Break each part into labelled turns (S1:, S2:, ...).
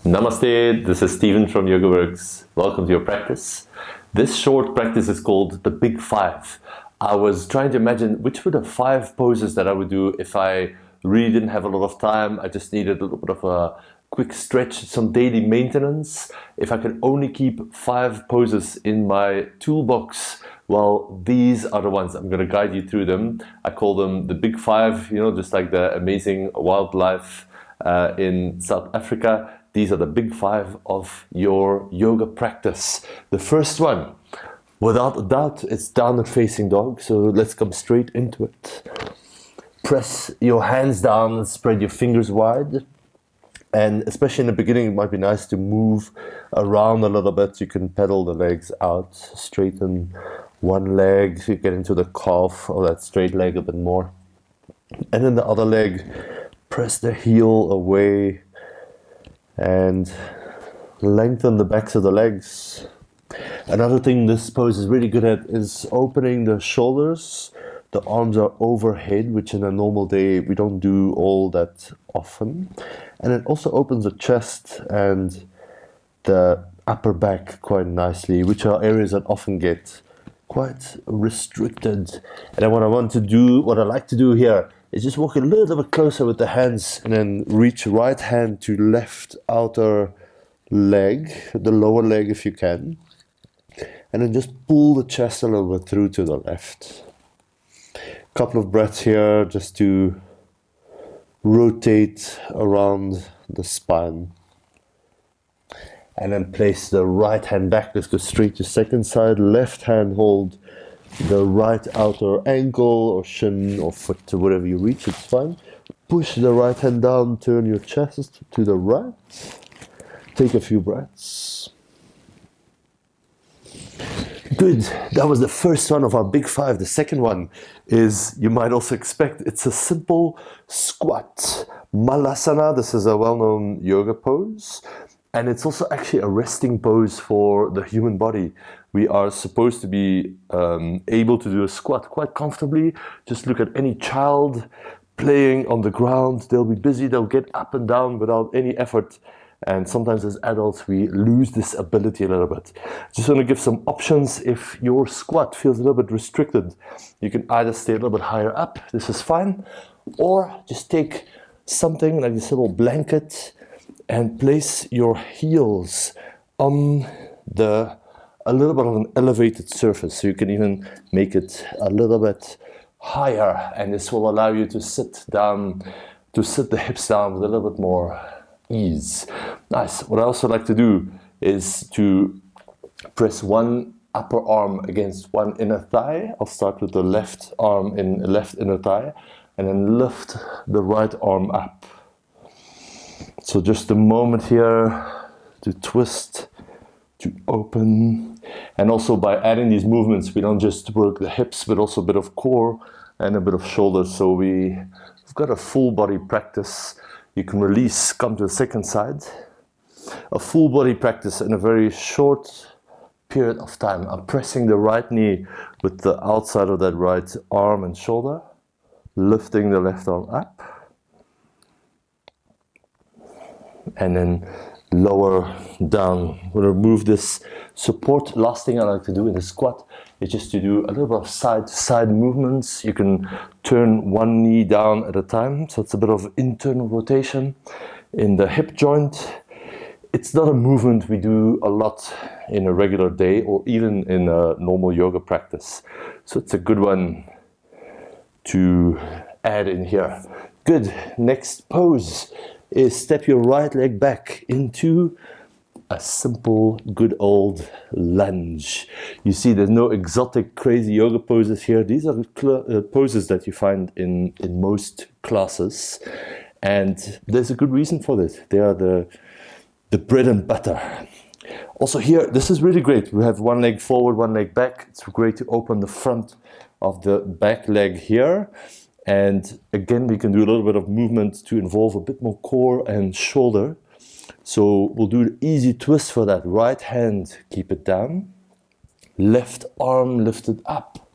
S1: Namaste, this is Stephen from YogaWorks. Welcome to your practice. This short practice is called the Big Five. I was trying to imagine which were the 5 poses that I would do if I really didn't have a lot of time. I just needed a little bit of a quick stretch, some daily maintenance. If I could only keep 5 poses in my toolbox, well, these are the ones. I'm going to guide you through them. I call them the Big Five, just like the amazing wildlife in South Africa. These are the Big Five of your yoga practice. The first one, without a doubt, it's downward facing dog. So let's come straight into it. Press your hands down, spread your fingers wide. And especially in the beginning, it might be nice to move around a little bit. You can pedal the legs out, straighten one leg, so you get into the calf or that straight leg a bit more. And then the other leg, press the heel away and lengthen the backs of the legs. Another thing this pose is really good at is opening the shoulders. The arms are overhead, which in a normal day we don't do all that often. And it also opens the chest and the upper back quite nicely, which are areas that often get quite restricted. And then what I like to do here is just walk a little bit closer with the hands and then reach right hand to left outer leg, the lower leg if you can. And then just pull the chest a little bit through to the left. Couple of breaths here just to rotate around the spine. And then place the right hand back. Let's go straight to second side. Left hand hold the right outer ankle or shin or foot to whatever you reach, it's fine. Push the right hand down, turn your chest to the right. Take a few breaths. Good, that was the first one of our Big Five. The second one is, you might also expect, it's a simple squat. Malasana, this is a well-known yoga pose. And it's also actually a resting pose for the human body. We are supposed to be able to do a squat quite comfortably. Just look at any child playing on the ground. They'll be busy, they'll get up and down without any effort. And sometimes as adults, we lose this ability a little bit. Just want to give some options. If your squat feels a little bit restricted, you can either stay a little bit higher up, this is fine, or just take something like this little blanket and place your heels on a little bit of an elevated surface. So you can even make it a little bit higher, and this will allow you to sit the hips down with a little bit more ease. Nice. What I also like to do is to press one upper arm against one inner thigh. I'll start with the left arm in left inner thigh, and then lift the right arm up. So just a moment here to twist, to open. And also by adding these movements, we don't just work the hips, but also a bit of core and a bit of shoulders. So we've got a full body practice. You can release, come to the second side. A full body practice in a very short period of time. I'm pressing the right knee with the outside of that right arm and shoulder, lifting the left arm up. And then lower down. We'll remove this support. Last thing I like to do in the squat is just to do a little bit of side-to-side movements. You can turn one knee down at a time, so it's a bit of internal rotation in the hip joint. It's not a movement we do a lot in a regular day or even in a normal yoga practice. So it's a good one to add in here. Good. Next pose is step your right leg back into a simple, good old lunge. You see, there's no exotic, crazy yoga poses here. These are poses that you find in most classes. And there's a good reason for this. They are the bread and butter. Also here, this is really great. We have one leg forward, one leg back. It's great to open the front of the back leg here. And again, we can do a little bit of movement to involve a bit more core and shoulder. So we'll do an easy twist for that. Right hand, keep it down. Left arm lifted up.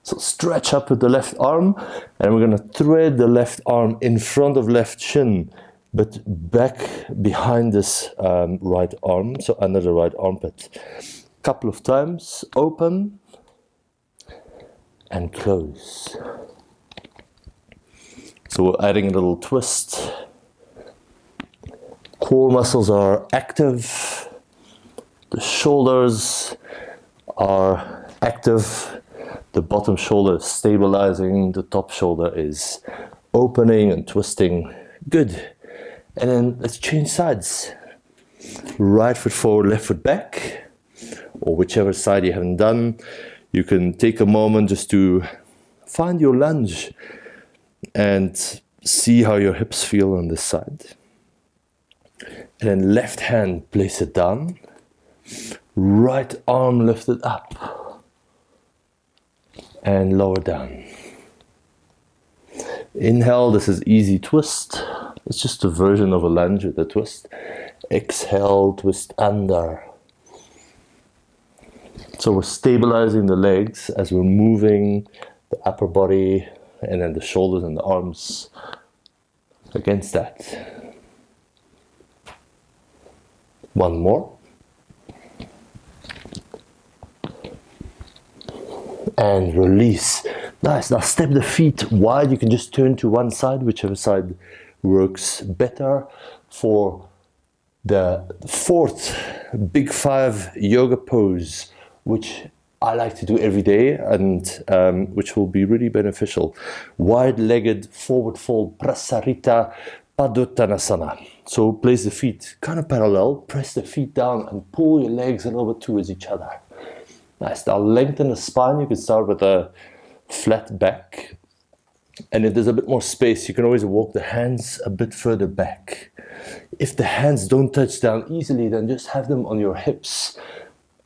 S1: So stretch up with the left arm, and we're going to thread the left arm in front of left shin. but back behind this right arm, so under the right armpit. Couple of times, open and close. So we're adding a little twist. Core muscles are active. The shoulders are active. The bottom shoulder is stabilizing. The top shoulder is opening and twisting. Good. And then let's change sides. Right foot forward, left foot back. Or whichever side you haven't done. You can take a moment just to find your lunge and see how your hips feel on this side. And then left hand, place it down. Right arm lifted up. And lower down. Inhale, this is easy twist. It's just a version of a lunge with a twist. Exhale, twist under. So we're stabilizing the legs as we're moving the upper body and then the shoulders and the arms against that. One more. And release. Nice. Now step the feet wide. You can just turn to one side, whichever side works better. For the fourth big five yoga pose, which I like to do every day and which will be really beneficial. Wide-legged forward fold Prasarita Padottanasana. So place the feet kind of parallel, press the feet down and pull your legs a little bit towards each other. Nice. Now lengthen the spine. You can start with a flat back. And if there's a bit more space, you can always walk the hands a bit further back. If the hands don't touch down easily, then just have them on your hips.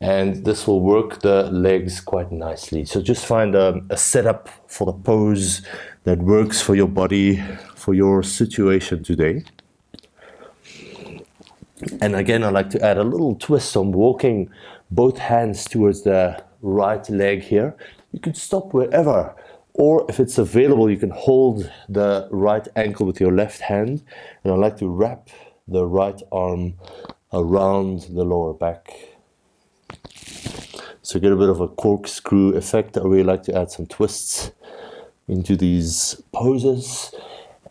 S1: And this will work the legs quite nicely. So just find a setup for the pose that works for your body, for your situation today. And again, I like to add a little twist on walking both hands towards the right leg here. You can stop wherever, or if it's available, you can hold the right ankle with your left hand. And I like to wrap the right arm around the lower back. So get a bit of a corkscrew effect. I really like to add some twists into these poses.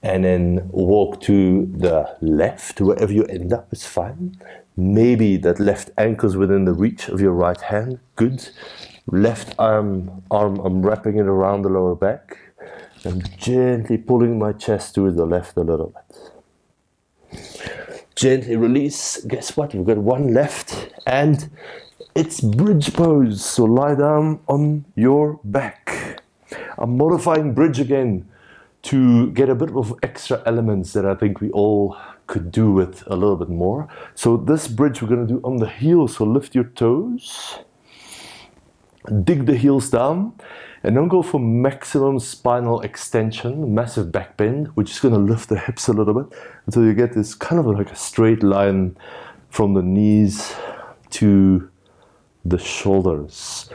S1: And then walk to the left, wherever you end up is fine. Maybe that left ankle is within the reach of your right hand. Good. Left arm, I'm wrapping it around the lower back. I'm gently pulling my chest towards the left a little bit. Gently release. Guess what? We've got one left and it's bridge pose. So lie down on your back. I'm modifying bridge again to get a bit of extra elements that I think we all could do with a little bit more. So this bridge we're going to do on the heels. So lift your toes, dig the heels down, and don't go for maximum spinal extension, massive back bend. We're just going to lift the hips a little bit until you get this kind of like a straight line from the knees to the shoulders.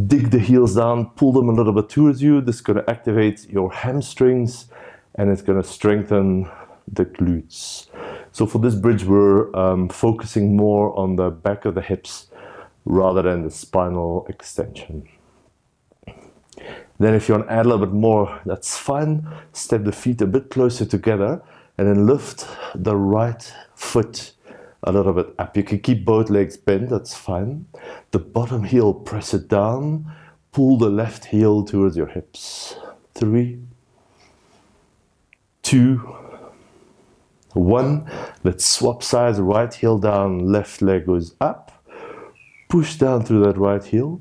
S1: Dig the heels down, pull them a little bit towards you. This is going to activate your hamstrings and it's going to strengthen the glutes. So for this bridge, we're focusing more on the back of the hips rather than the spinal extension. Then if you want to add a little bit more, that's fine. Step the feet a bit closer together and then lift the right foot a little bit up. You can keep both legs bent, that's fine. The bottom heel, press it down. Pull the left heel towards your hips. 3, 2, 1. Let's swap sides. Right heel down, left leg goes up. Push down through that right heel.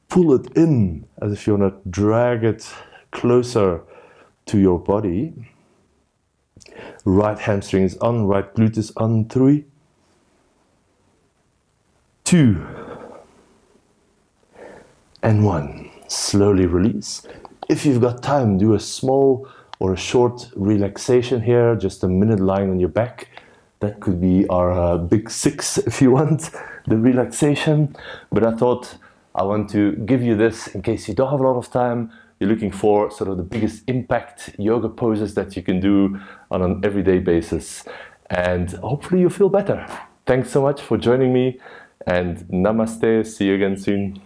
S1: Pull it in as if you want to drag it closer to your body. Right hamstring is on, right glute is on. 3, 2, and 1. Slowly release. If you've got time, do a small or a short relaxation here, just a minute lying on your back. That could be our big 6 if you want, the relaxation. But I thought I want to give you this in case you don't have a lot of time. You're looking for sort of the biggest impact yoga poses that you can do on an everyday basis. and hopefully you feel better. Thanks so much for joining me, and namaste. See you again soon.